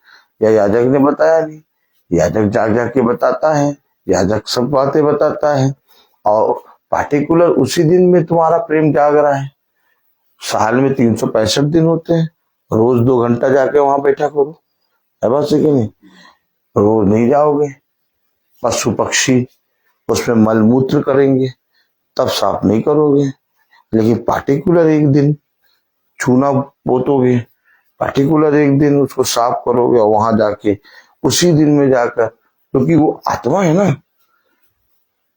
या याजक ने बताया नहीं? याजक जाग जाग के बताता है, याजक सब बातें बताता है, और पार्टिकुलर उसी दिन में तुम्हारा प्रेम जाग रहा है। साल में 365 दिन होते हैं, रोज 2 घंटा जाके वहां बैठा करो। है बात है कि नहीं? रोज नहीं जाओगे, पशु पक्षी उसमें मलमूत्र करेंगे, तब साफ नहीं करोगे। लेकिन पार्टिकुलर एक दिन चूना पोतोगे, पार्टिकुलर एक दिन उसको साफ करोगे, और वहां जाके उसी दिन में जाकर, क्योंकि वो आत्मा है ना,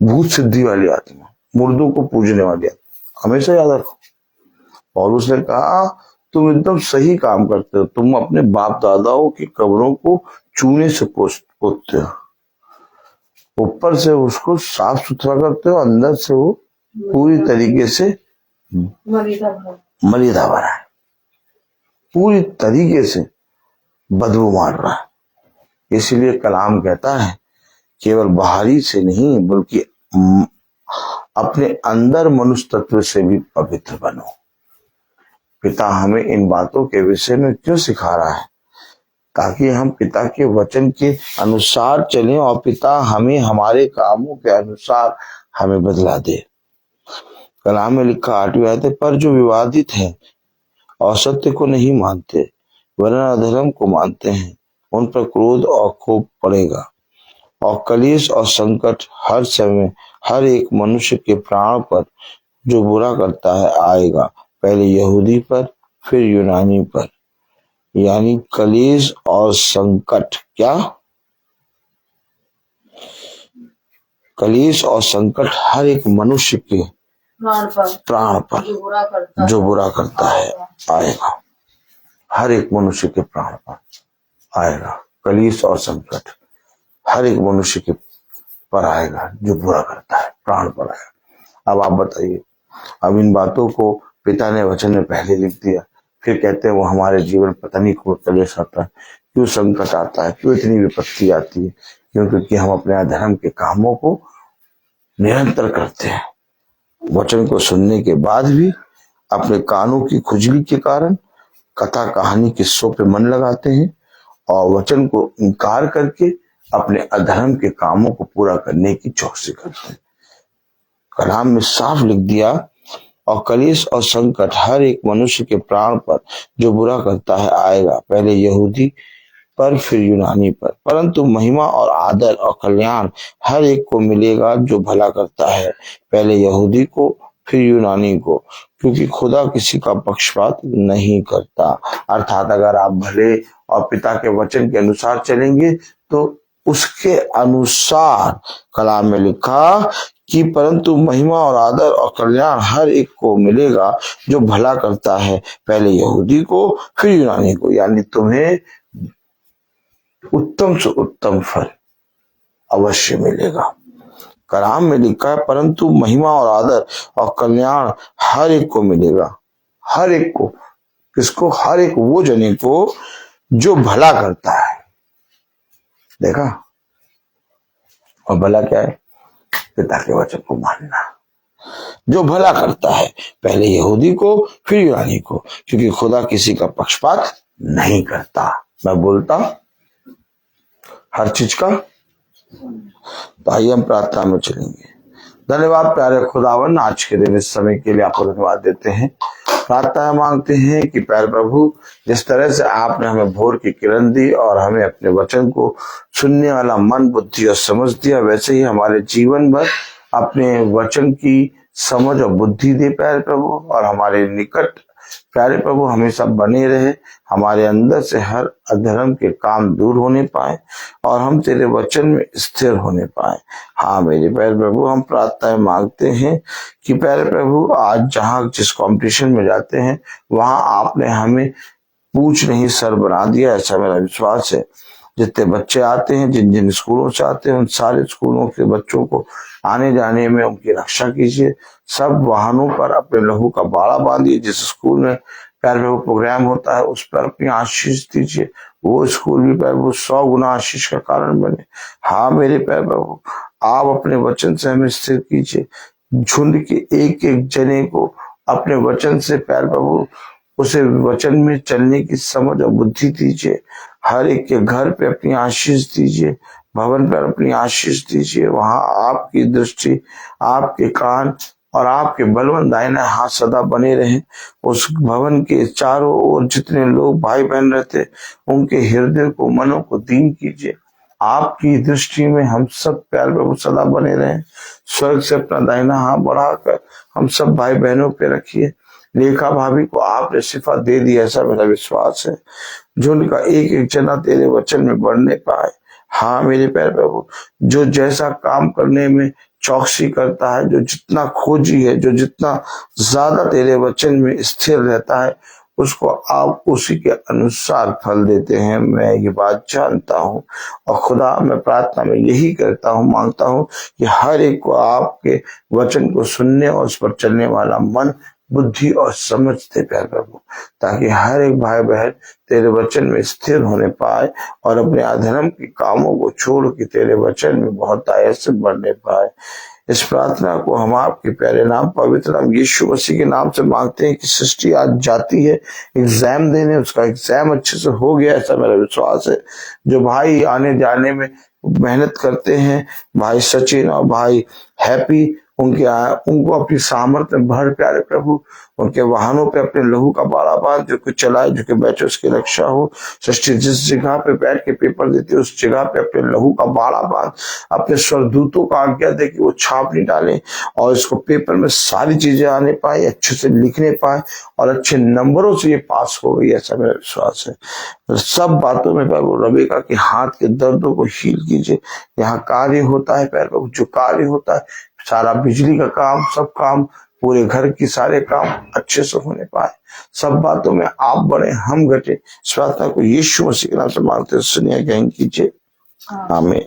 भूत सिद्धि वाली आत्मा, मुर्दों को पूजने वाली आत्मा, हमेशा याद रखो। और उसने कहा तुम एकदम सही काम करते हो, तुम अपने बाप दादाओं की कब्रों को चूने से पोतते हो, ऊपर से उसको साफ सुथरा करते हो, अंदर से वो पूरी तरीके से मलिदा भरा है, पूरी तरीके से बदबू मार रहा है। इसलिए कलाम कहता है केवल बाहरी से नहीं बल्कि अपने अंदर मनुष्य तत्व से भी पवित्र बनो। पिता हमें इन बातों के विषय में क्यों सिखा रहा है? ताकि हम पिता के वचन के अनुसार चलें और पिता हमें हमारे कामों के अनुसार हमें बदला दे। कलाम में लिखा 8वीं आयत, पर जो विवादित हैं और सत्य को नहीं मानते वरन अधर्म को मानते हैं, उन पर क्रोध और कोप पड़ेगा, और कलेश और संकट हर समय हर एक मनुष्य के प्राण पर जो बुरा करता है आएगा, पहले यहूदी पर फिर यूनानी पर। यानी कलेश और संकट, क्या? कलेश और संकट हर एक मनुष्य के प्राण पर जो बुरा करता है आएगा, हर एक मनुष्य के प्राण पर आएगा। कलेश और संकट हर एक मनुष्य के पर आएगा जो बुरा करता है, प्राण पर आएगा। अब आप बताइए, अब इन बातों को पिता ने वचन में पहले लिख दिया, फिर कहते हैं वो हमारे जीवन पता नहीं क्यों कलेश आता है, क्यों संकट आता है, क्यों इतनी विपत्ति आती है? क्यों? क्योंकि हम अपने अधर्म के कामों को निरंतर करते हैं। वचन को सुनने के बाद भी अपने कानों की खुजली के कारण कथा कहानी किस्सों पे मन लगाते हैं, और वचन को इनकार करके अपने अधर्म के कामों को पूरा करने की चौकसी करते हैं। कलाम में साफ लिख दिया, और कलेश और संकट हर एक मनुष्य के प्राण पर जो बुरा करता है आएगा, पहले यहूदी पर फिर यूनानी पर, परंतु महिमा और आदर और कल्याण हर एक को मिलेगा जो भला करता है, पहले यहूदी को फिर यूनानी को, क्योंकि खुदा किसी का पक्षपात नहीं करता। अर्थात अगर आप भले और पिता के वचन के अनुसार चलेंगे तो उसके अनुसार कलाम में लिखा कि परंतु महिमा और आदर और कल्याण हर एक को मिलेगा जो भला करता है, पहले यहूदी को फिर यूनानी को। यानी तुम्हें उत्तम से उत्तम फल अवश्य मिलेगा। कलाम में लिखा है परंतु महिमा और आदर और कल्याण हर एक को मिलेगा। हर एक को, किसको? हर एक वो जने को जो भला करता है। देखा? और भला क्या है? पिता के वचन को मानना। जो भला करता है, पहले यहूदी को फिर यूनानी को, क्योंकि खुदा किसी का पक्षपात नहीं करता। मैं बोलता हर चीज का। तो आइए हम प्रार्थना में चलेंगे। धन्यवाद प्यारे खुदावन, आज के दिन इस समय के लिए आपको धन्यवाद देते हैं। प्रार्थना मांगते हैं कि प्यारे प्रभु, जिस तरह से आपने हमें भोर की किरण दी और हमें अपने वचन को सुनने वाला मन, बुद्धि और समझ दिया, वैसे ही हमारे जीवन भर अपने वचन की समझ और बुद्धि दे प्यारे प्रभु, और हमारे निकट प्यारे प्रभु हमेशा बने रहे, हमारे अंदर से हर अधर्म के काम दूर होने पाए और हम तेरे वचन में स्थिर होने पाए। हाँ मेरे प्यारे प्रभु, हम प्रार्थना मांगते हैं कि प्यारे प्रभु आज जहाँ जिस कंपटीशन में जाते हैं वहां आपने हमें पूछ नहीं सर बना दिया, ऐसा मेरा विश्वास है। जितने बच्चे आते हैं, जिन जिन स्कूलों से आते हैं, उन सारे स्कूलों के बच्चों को आने जाने में उनकी रक्षा कीजिए। सब वाहनों पर अपने लहू का बाड़ा बांधिए। जिस स्कूल में प्यारे प्रभु प्रोग्राम होता है उस पर अपनी आशीष दीजिए, वो स्कूल भी प्यारे प्रभु 100 गुना आशीष का कारण बने। हाँ मेरे प्यारे प्रभु, आप अपने वचन से हमें स्थिर कीजिए। झुंड के एक एक जने को अपने वचन से प्यारे प्रभु उसे वचन में चलने की समझ और बुद्धि दीजिए। हर एक के घर पे अपनी आशीष दीजिए, भवन पर अपनी आशीष दीजिए। वहां आपकी दृष्टि, आपके कान और आपके बलवंत दाहिना हाथ सदा बने रहे। उस भवन के चारों ओर जितने लोग भाई बहन रहते, उनके हृदय को, मनों को दीन कीजिए। आपकी दृष्टि में हम सब प्यार प्रभु सदा बने रहे। स्वर्ग से अपना दाहिना हाथ बढ़ाकर हम सब भाई बहनों पे रखिए। लेखा भाभी को आपने शिफा दे दी, ऐसा मेरा विश्वास है। जो उनका एक एक जना तेरे वचन में बढ़ने पाए। हाँ मेरे प्यारे प्रभु, जो जैसा काम करने में चौकसी करता है, जो जितना खोजी है, जो जितना ज्यादा तेरे वचन में स्थिर रहता है, उसको आप उसी के अनुसार फल देते हैं। मैं ये बात जानता हूँ और खुदा मैं प्रार्थना में यही करता हूँ, मांगता हूँ कि हर एक को आपके वचन को सुनने और उस पर चलने वाला मन, बुद्धि और समझ दे प्यारे प्रभु, ताकि हर एक भाई बहन तेरे वचन में स्थिर होने पाए और अपने अधर्म के कामों को छोड़ के तेरे वचन में बहुत आयत से बढ़ने पाए। इस प्रार्थना को हम आपके प्यारे नाम, पवित्र नाम यीशु मसीह के नाम से मांगते हैं कि सृष्टि आज जाती है एग्जाम देने, उसका एग्जाम अच्छे से हो गया, ऐसा मेरा विश्वास है। जो भाई आने जाने में मेहनत करते हैं, भाई सचिन और भाई हैप्पी, उनको अपनी सामर्थ्य में भर प्यारे प्रभु। उनके वाहनों पे अपने लहू का बाड़ा बांध, जो कुछ चलाए, जो कि बैठे, उसकी रक्षा हो। सृष्टि जिस जगह पे बैठ के पेपर देती है, उस जगह पे अपने लहू का बाड़ा बांध, अपने स्वरदूतों का आज्ञा दे कि वो छाप नहीं डालें और इसको पेपर में सारी चीजें आने पाए, अच्छे से लिखने पाए और अच्छे नंबरों से ये पास हो गई, ऐसा मेरा विश्वास है। तो सब बातों में प्रभु रबेका के हाथ के दर्दों को हील कीजिए। यहाँ कार्य होता है प्यारे प्रभु, जो कार्य होता है, सारा बिजली का काम, सब काम, पूरे घर की सारे काम अच्छे से होने पाए। सब बातों में आप बड़े, हम घटे। इस प्रार्थना को यीशु मसीह के नाम से मांगते सुनिए, ग्रहण कीजिए। आमीन।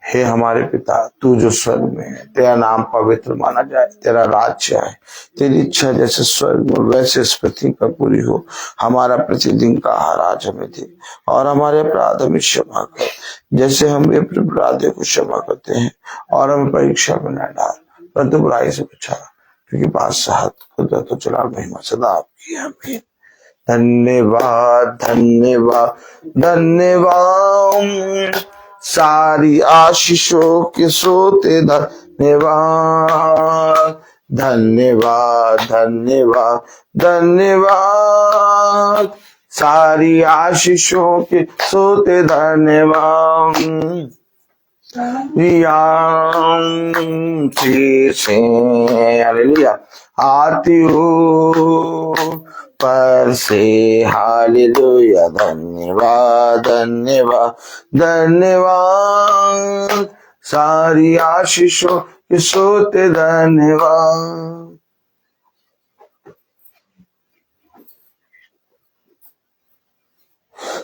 हे हमारे पिता, तू जो स्वर्ग में है, तेरा नाम पवित्र माना जाए, तेरा राज्य आए, तेरी इच्छा जैसे स्वर्ग में वैसे इस पृथ्वी पर पूरी हो। हमारा प्रतिदिन का आहार आज हमें दे और हमारे अपराध हमें क्षमा कर, जैसे हम अपने अपराधियों को क्षमा करते हैं, और हमें परीक्षा में न डाल परंतु बुराई से बचा, क्योंकि बादशाहत, कुदरत और जलाल, महिमा सदा आपकी है। आमीन। धन्यवाद धन्यवाद धन्यवाद, सारी आशीषों के सोते धन्यवाद। धन्यवाद धन्यवाद धन्यवाद, सारी आशीषों के सोते धन्यवाद। हालेलुया। आती हो पर से, हालेलुया। धन्यवाद धन्यवाद धन्यवाद, सारी आशीषों के सोते धन्यवाद।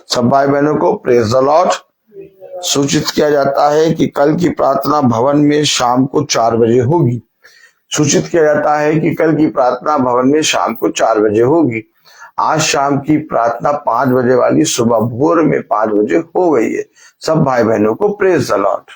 सब भाई बहनों को प्रेज द लॉर्ड। सूचित किया जाता है कि कल की प्रार्थना भवन में शाम को 4 बजे होगी। सूचित किया जाता है कि कल की प्रार्थना भवन में शाम को 4 बजे होगी। आज शाम की प्रार्थना 5 बजे वाली सुबह भोर में 5 बजे हो गई है। सब भाई बहनों को प्रेज द लॉर्ड।